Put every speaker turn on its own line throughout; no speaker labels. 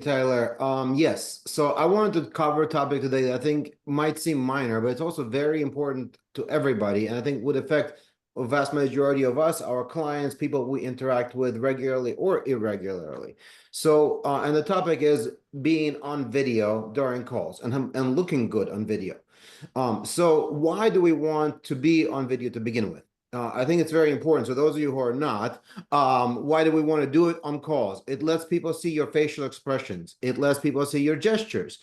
Tyler. Yes. So I wanted to cover a topic today that I think might seem minor, but it's also very important to everybody, and I think would affect a vast majority of us, our clients, people we interact with regularly or irregularly. And the topic is being on video during calls and looking good on video. So why do we want to be on video to begin with? I think it's very important. So those of you who are not, why do we want to do it on calls? It lets people see your facial expressions. It lets people see your gestures.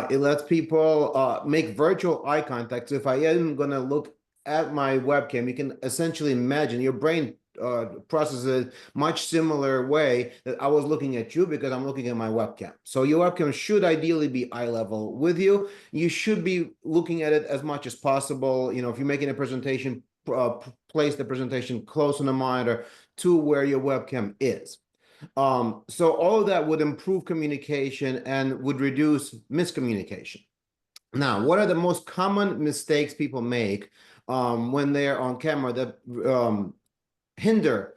It lets people make virtual eye contact. So if I am going to look at my webcam, you can essentially imagine your brain processes it much similar way that I was looking at you because I'm looking at my webcam. So your webcam should ideally be eye level with you. You should be looking at it as much as possible. You know, if you're making a presentation, place the presentation close on the monitor to where your webcam is. So all of that would improve communication and would reduce miscommunication. Now, what are the most common mistakes people make when they're on camera that hinder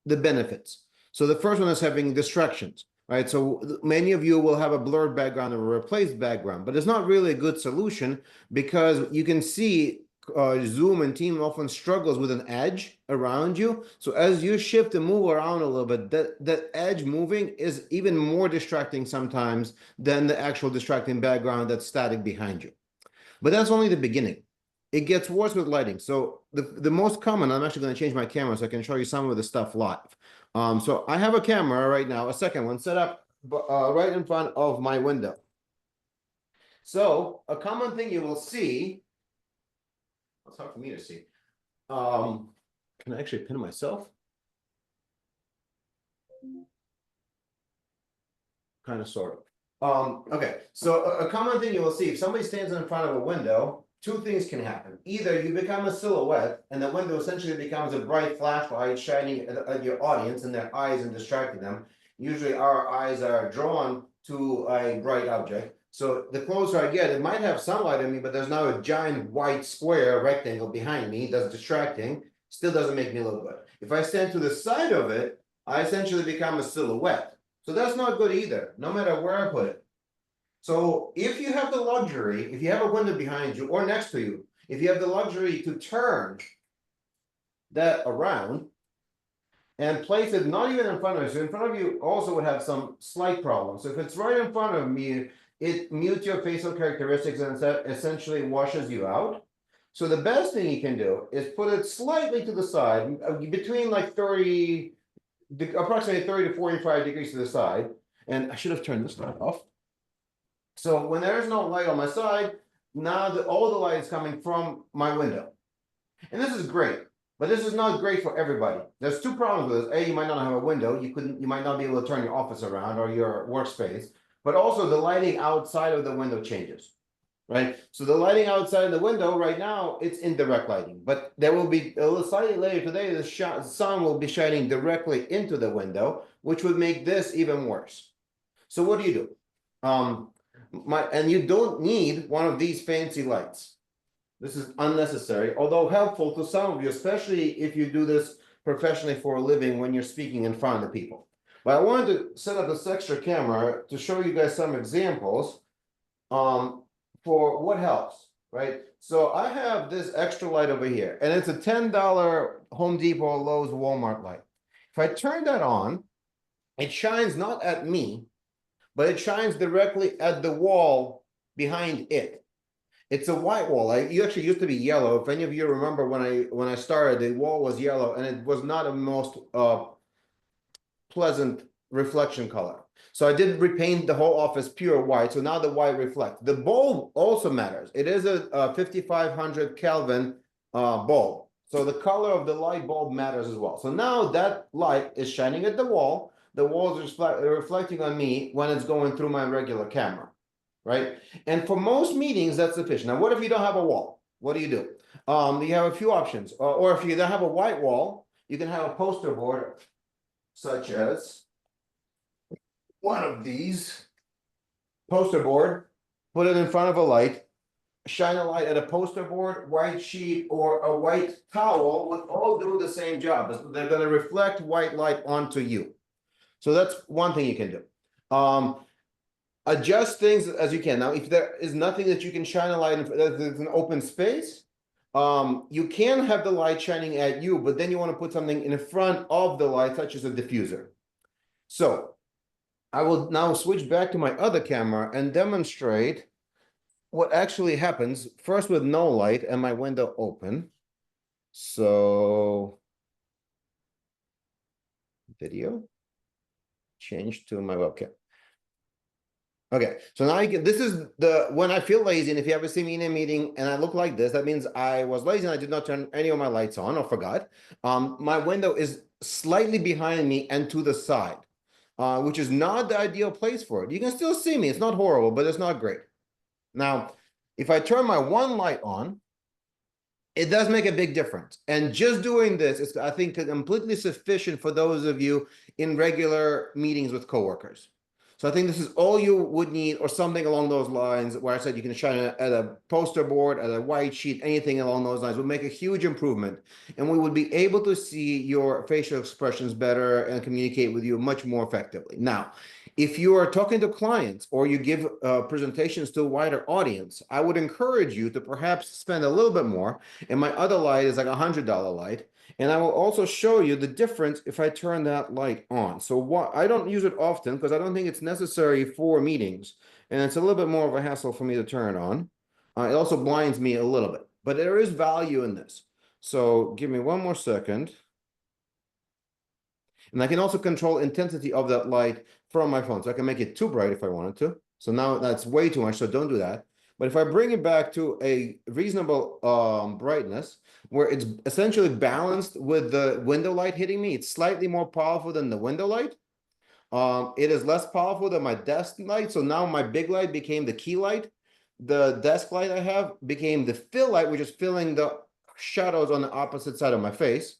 the benefits? So the first one is having distractions, right? So many of you will have a blurred background or a replaced background, but it's not really a good solution because you can see Zoom and Team often struggles with an edge around you. So as you shift and move around a little bit, that edge moving is even more distracting sometimes than the actual distracting background that's static behind you. But that's only the beginning. It gets worse with lighting. So the most common, I'm actually going to change my camera so I can show you some of the stuff live. So I have a camera right now, a second one set up right in front of my window. So a common thing you will see, it's hard for me to see. Can I actually pin myself? Kind of, sort of. Okay, so a common thing you will see, if somebody stands in front of a window, two things can happen. Either you become a silhouette and the window essentially becomes a bright flashlight shining at your audience and their eyes and distracting them. Usually our eyes are drawn to a bright object. So the closer I get, it might have sunlight in me, but there's now a giant white square rectangle behind me that's distracting, still doesn't make me look good. If I stand to the side of it, I essentially become a silhouette. So that's not good either, no matter where I put it. So if you have the luxury, if you have a window behind you or next to you, if you have the luxury to turn that around and place it not even in front of you, so in front of you also would have some slight problems. So if it's right in front of me, it mutes your facial characteristics and essentially washes you out. So the best thing you can do is put it slightly to the side, between like approximately 30 to 45 degrees to the side. And I should have turned this light off. So when there's no light on my side, now all the light is coming from my window. And this is great, but this is not great for everybody. There's two problems with this. A, you might not have a window. You might not be able to turn your office around or your workspace, but also the lighting outside of the window changes, right? So the lighting outside of the window right now, it's indirect lighting, but there will be a little slightly later today, the sun will be shining directly into the window, which would make this even worse. So what do you do? And you don't need one of these fancy lights. This is unnecessary, although helpful to some of you, especially if you do this professionally for a living when you're speaking in front of the people. But I wanted to set up this extra camera to show you guys some examples for what helps, right? So I have this extra light over here, and it's a $10 Home Depot, Lowe's, Walmart light. If I turn that on, it shines not at me, but it shines directly at the wall behind it. It's a white wall. It actually used to be yellow. If any of you remember when I started, the wall was yellow, and it was not a most pleasant reflection color. So I did repaint the whole office pure white. So now the white reflects. The bulb also matters. It is a 5500 Kelvin bulb. So the color of the light bulb matters as well. So now that light is shining at the wall. The wall is reflecting on me when it's going through my regular camera, right? And for most meetings, that's sufficient. Now, what if you don't have a wall? What do? You have a few options. Or if you don't have a white wall, you can have a poster board, such as one of these. Poster board, put it in front of a light, shine a light at a poster board, white sheet, or a white towel would all do the same job. They're going to reflect white light onto you. So that's one thing you can do. adjust things as you can. Now, if there is nothing that you can shine a light in, there's an open space, you can have the light shining at you, but then you want to put something in front of the light, such as a diffuser. So I will now switch back to my other camera and demonstrate what actually happens first with no light and my window open. So video, change to my webcam. Okay, so now this is when I feel lazy, and if you ever see me in a meeting and I look like this, that means I was lazy and I did not turn any of my lights on or forgot. My window is slightly behind me and to the side, which is not the ideal place for it. You can still see me. It's not horrible, but it's not great. Now, if I turn my one light on, it does make a big difference. And just doing this is, I think, completely sufficient for those of you in regular meetings with coworkers. So I think this is all you would need, or something along those lines, where I said you can shine it at a poster board, at a white sheet, anything along those lines would make a huge improvement. And we would be able to see your facial expressions better and communicate with you much more effectively. Now, if you are talking to clients or you give presentations to a wider audience, I would encourage you to perhaps spend a little bit more. And my other light is like $100 light. And I will also show you the difference if I turn that light on. So what I don't use it often because I don't think it's necessary for meetings. And it's a little bit more of a hassle for me to turn it on. It also blinds me a little bit, but there is value in this. So give me one more second. And I can also control intensity of that light from my phone. So I can make it too bright if I wanted to. So now that's way too much, so don't do that. But if I bring it back to a reasonable brightness, where it's essentially balanced with the window light hitting me, it's slightly more powerful than the window light. It is less powerful than my desk light. So now my big light became the key light. The desk light I have became the fill light, which is filling the shadows on the opposite side of my face.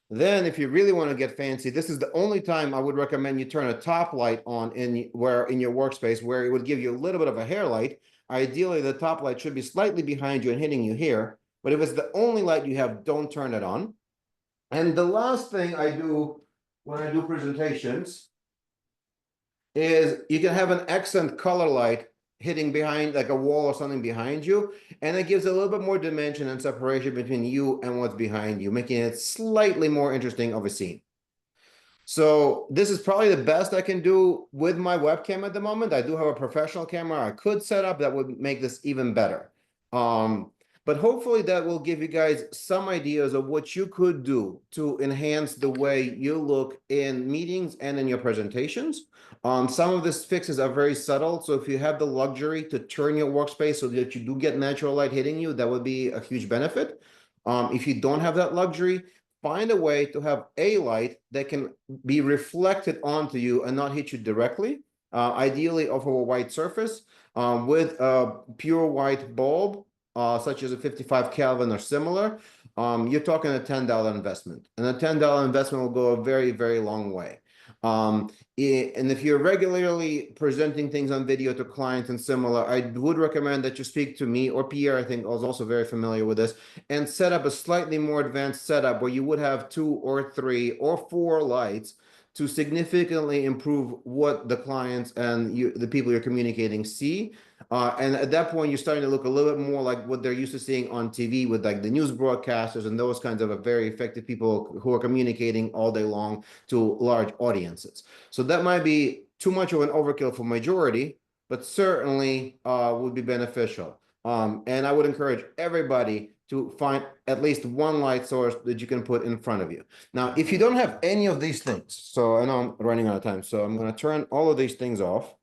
Then if you really want to get fancy, this is the only time I would recommend you turn a top light on in your workspace, where it would give you a little bit of a hair light. Ideally, the top light should be slightly behind you and hitting you here. But if it's the only light you have, don't turn it on. And the last thing I do when I do presentations is you can have an accent color light hitting behind, like a wall or something behind you, and it gives a little bit more dimension and separation between you and what's behind you, making it slightly more interesting of a scene. So this is probably the best I can do with my webcam at the moment. I do have a professional camera I could set up that would make this even better. But hopefully that will give you guys some ideas of what you could do to enhance the way you look in meetings and in your presentations. Some of these fixes are very subtle. So if you have the luxury to turn your workspace so that you do get natural light hitting you, that would be a huge benefit. If you don't have that luxury, find a way to have a light that can be reflected onto you and not hit you directly, ideally off of a white surface, with a pure white bulb, such as a 55 Kelvin or similar. You're talking a $10 investment, and a $10 investment will go a very, very long way. And if you're regularly presenting things on video to clients and similar, I would recommend that you speak to me, or Pierre, I think, was also very familiar with this, and set up a slightly more advanced setup where you would have 2 or 3 or 4 lights to significantly improve what the clients and the people you're communicating see. And at that point, you're starting to look a little bit more like what they're used to seeing on TV with like the news broadcasters and those kinds of very effective people who are communicating all day long to large audiences. So that might be too much of an overkill for majority, but certainly would be beneficial. And I would encourage everybody to find at least one light source that you can put in front of you. Now, if you don't have any of these things, so I know I'm running out of time, so I'm going to turn all of these things off.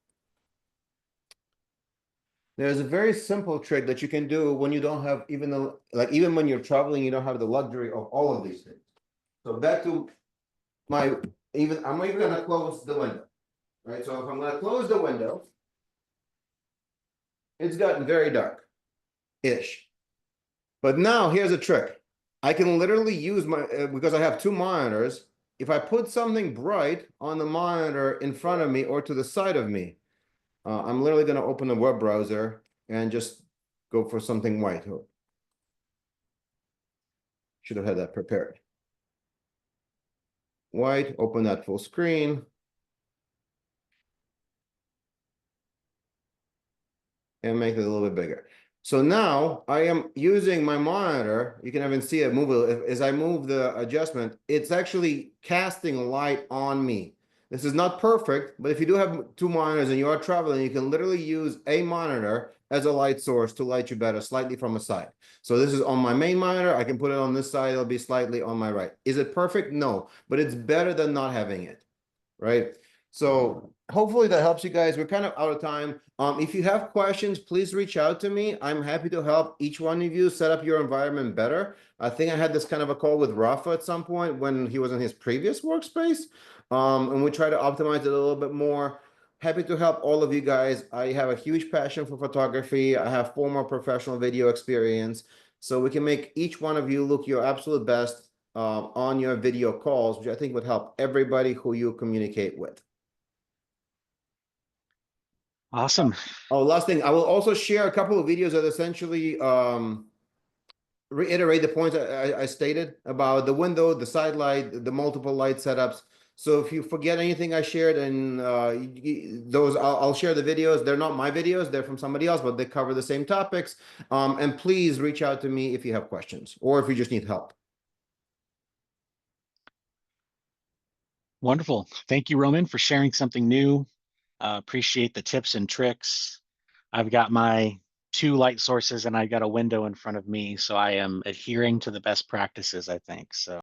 There's a very simple trick that you can do when you don't have even when you're traveling, you don't have the luxury of all of these things. So back to I'm even going to close the window, right? So if I'm going to close the window, it's gotten very dark-ish. But now here's a trick. I can literally use because I have 2 monitors. If I put something bright on the monitor in front of me or to the side of me, I'm literally going to open the web browser and just go for something white. Should have had that prepared. White, open that full screen. and make it a little bit bigger. So now I am using my monitor. You can even see it move as I move the adjustment. It's actually casting light on me. This is not perfect, but if you do have two monitors and you are traveling, you can literally use a monitor as a light source to light you better slightly from a side. So this is on my main monitor. I can put it on this side. It'll be slightly on my right. Is it perfect? No, but it's better than not having it, right? So hopefully that helps you guys. We're kind of out of time. If you have questions, please reach out to me. I'm happy to help each one of you set up your environment better. I think I had this kind of a call with Rafa at some point when he was in his previous workspace. And we try to optimize it a little bit more. Happy to help all of you guys. I have a huge passion for photography. I have former professional video experience. So we can make each one of you look your absolute best on your video calls, which I think would help everybody who you communicate with.
Awesome.
Oh, last thing, I will also share a couple of videos that essentially reiterate the points I stated about the window, the side light, the multiple light setups. So if you forget anything I shared, and those I'll share the videos. They're not my videos; they're from somebody else, but they cover the same topics. And please reach out to me if you have questions or if you just need help.
Wonderful. Thank you, Roman, for sharing something new. Appreciate the tips and tricks. I've got my two light sources and I got a window in front of me, so I am adhering to the best practices, I think. So